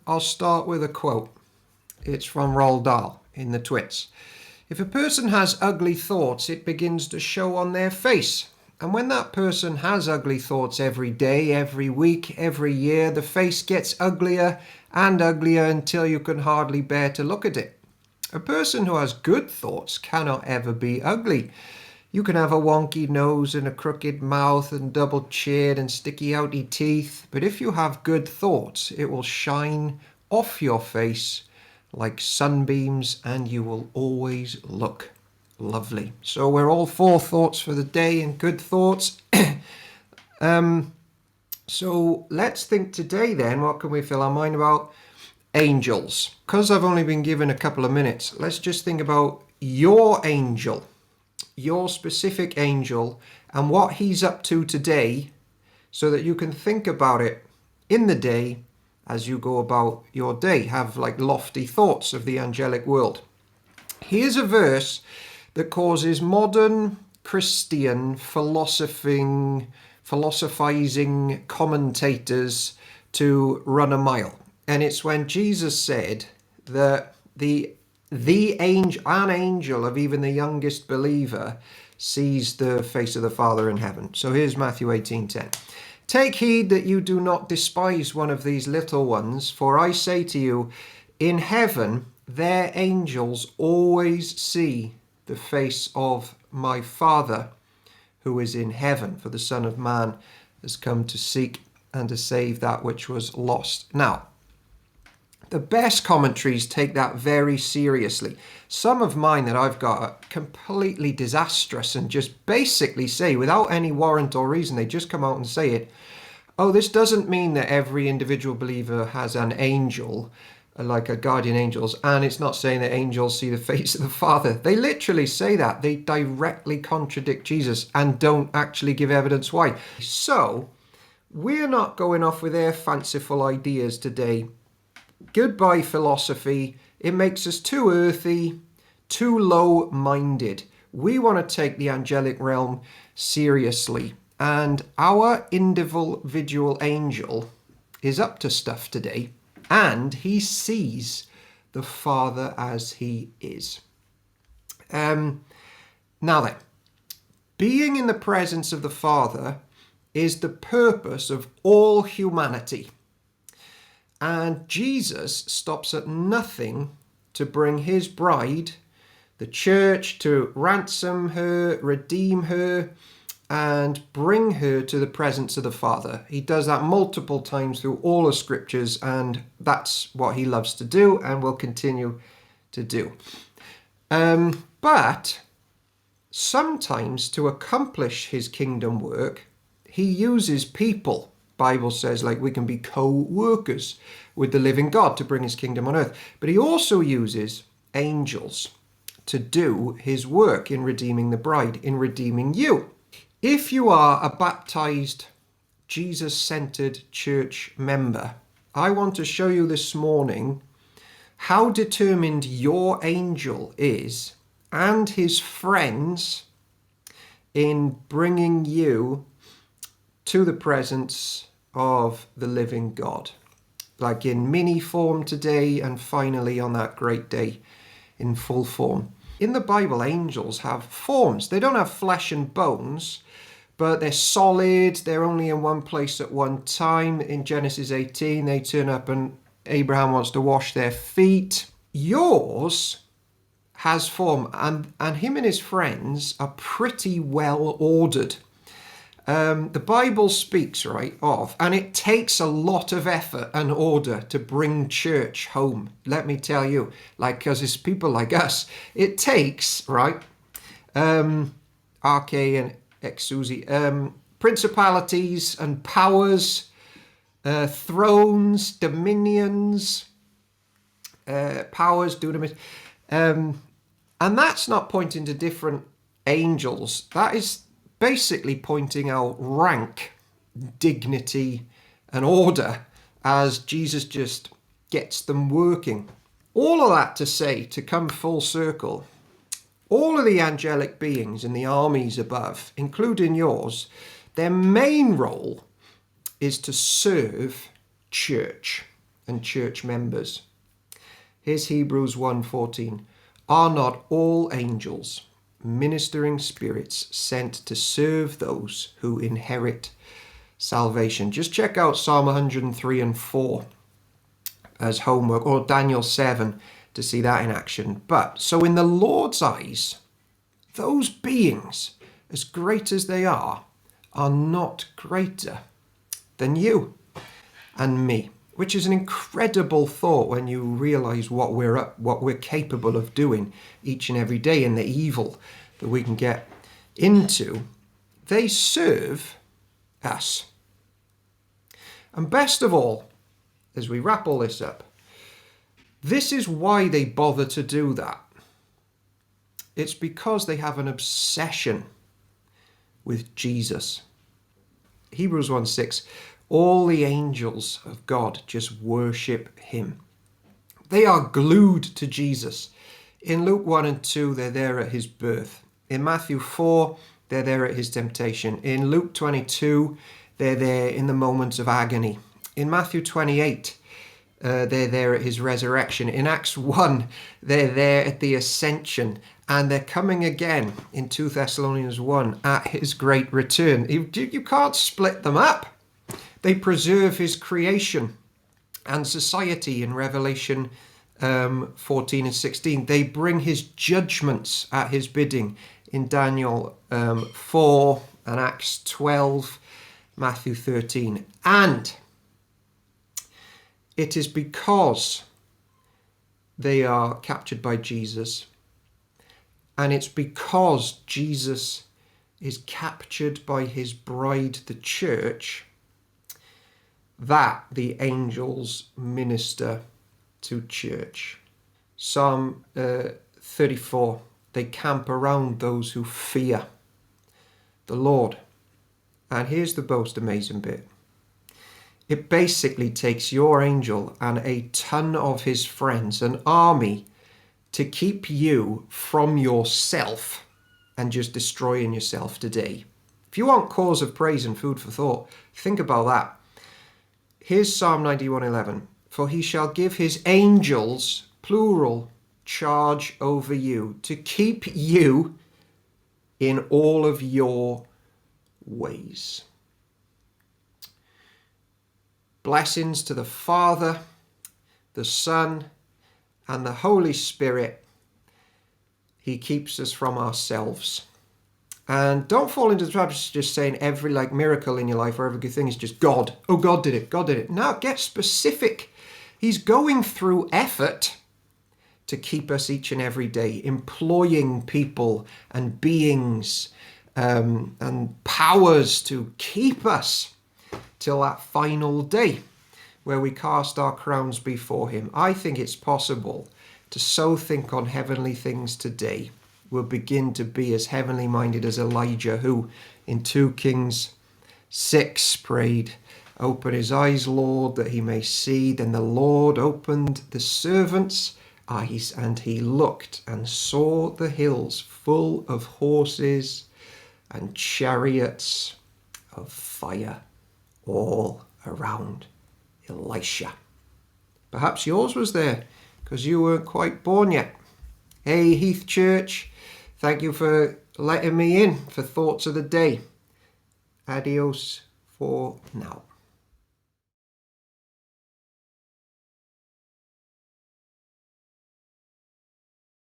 I'll start with a quote. It's from Roald Dahl in The Twits. If a person has ugly thoughts, it begins to show on their face. And when that person has ugly thoughts every day, every week, every year, the face gets uglier and uglier until you can hardly bear to look at it. A person who has good thoughts cannot ever be ugly. You can have a wonky nose and a crooked mouth and double-chin and sticky-outy teeth, but if you have good thoughts, it will shine off your face like sunbeams and you will always look lovely. So we're all for thoughts for the day and good thoughts. So let's think today then, what can we fill our mind about? Angels. Because I've only been given a couple of minutes, let's just think about your angel, your specific angel, and what he's up to today, so that you can think about it in the day as you go about your day. Have like lofty thoughts of the angelic world. Here's a verse that causes modern Christian philosophizing commentators to run a mile. And it's when Jesus said that an angel of even the youngest believer sees the face of the Father in heaven. So here's Matthew 18:10. Take heed that you do not despise one of these little ones, for I say to you, in heaven their angels always see the face of my Father who is in heaven, for the Son of Man has come to seek and to save that which was lost. Now, the best commentaries take that very seriously. Some of mine that I've got are completely disastrous and just basically say, without any warrant or reason, they just come out and say it. Oh, this doesn't mean that every individual believer has an angel, like a guardian angels, and it's not saying that angels see the face of the Father. They literally say that. They directly contradict Jesus and don't actually give evidence why. So, we're not going off with their fanciful ideas today. Goodbye philosophy. It makes us too earthy, too low-minded. We want to take the angelic realm seriously. And our individual angel is up to stuff today. And he sees the Father as he is. Now then, being in the presence of the Father is the purpose of all humanity. And Jesus stops at nothing to bring his bride, the church, to ransom her, redeem her, and bring her to the presence of the Father. He does that multiple times through all the scriptures, and that's what he loves to do and will continue to do. But sometimes to accomplish his kingdom work, he uses people. Bible says, like, we can be co-workers with the living God to bring his kingdom on earth. But he also uses angels to do his work in redeeming the bride, in redeeming you. If you are a baptized, Jesus-centered church member, I want to show you this morning how determined your angel is and his friends in bringing you to the presence of the living God, like in mini form today and finally on that great day in full form. In the Bible, angels have forms. They don't have flesh and bones, but they're solid. They're only in one place at one time. In Genesis 18, they turn up and Abraham wants to wash their feet. Yours has form, and him and his friends are pretty well ordered. The Bible speaks, right, of, and it takes a lot of effort and order to bring church home. Let me tell you, like, because it's people like us, it takes, right, arche and exousi, principalities and powers, thrones, dominions, powers, dunamis, and that's not pointing to different angels. That is basically pointing out rank, dignity, and order as Jesus just gets them working. All of that to say, to come full circle, all of the angelic beings in the armies above, including yours, their main role is to serve church. and church members. Here's Hebrews 1:14. Are not all angels ministering spirits sent to serve those who inherit salvation? Just check out Psalm 103 and 4 as homework, or Daniel 7 to see that in action. But so in the Lord's eyes, those beings, as great as they are not greater than you and me, which is an incredible thought when you realize what we're capable of doing each and every day, and the evil that we can get into. They serve us. And best of all, as we wrap all this up, this is why they bother to do that. It's because they have an obsession with Jesus. Hebrews 1:6, all the angels of God just worship him. They are glued to Jesus. In Luke 1 and 2, they're there at his birth. In Matthew 4, they're there at his temptation. In Luke 22, they're there in the moments of agony. In Matthew 28, they're there at his resurrection. In Acts 1, they're there at the ascension. And they're coming again in 2 Thessalonians 1 at his great return. You can't split them up. They preserve his creation and society in Revelation 14 and 16. They bring his judgments at his bidding in Daniel 4 and Acts 12, Matthew 13. And it is because they are captured by Jesus, and it's because Jesus is captured by his bride, the church, that the angels minister to church. Psalm 34, they camp around those who fear the Lord. And here's the most amazing bit. It basically takes your angel and a ton of his friends, an army, to keep you from yourself and just destroying yourself today. If you want cause of praise and food for thought, think about that. Here's Psalm 91:11. For he shall give his angels, plural, charge over you, to keep you in all of your ways. Blessings to the Father, the Son, and the Holy Spirit. He keeps us from ourselves. And don't fall into the trap of just saying every miracle in your life or every good thing is just God. Oh, God did it. God did it. Now get specific. He's going through effort to keep us each and every day, employing people and beings and powers to keep us till that final day where we cast our crowns before him. I think it's possible to so think on heavenly things today, we'll begin to be as heavenly minded as Elijah, who in 2 Kings 6 prayed, open his eyes, Lord, that he may see. Then the Lord opened the servant's eyes, and he looked and saw the hills full of horses and chariots of fire all around Elisha. Perhaps yours was there because you weren't quite born yet. Hey, Heath Church, thank you for letting me in for Thoughts of the Day. Adios for now.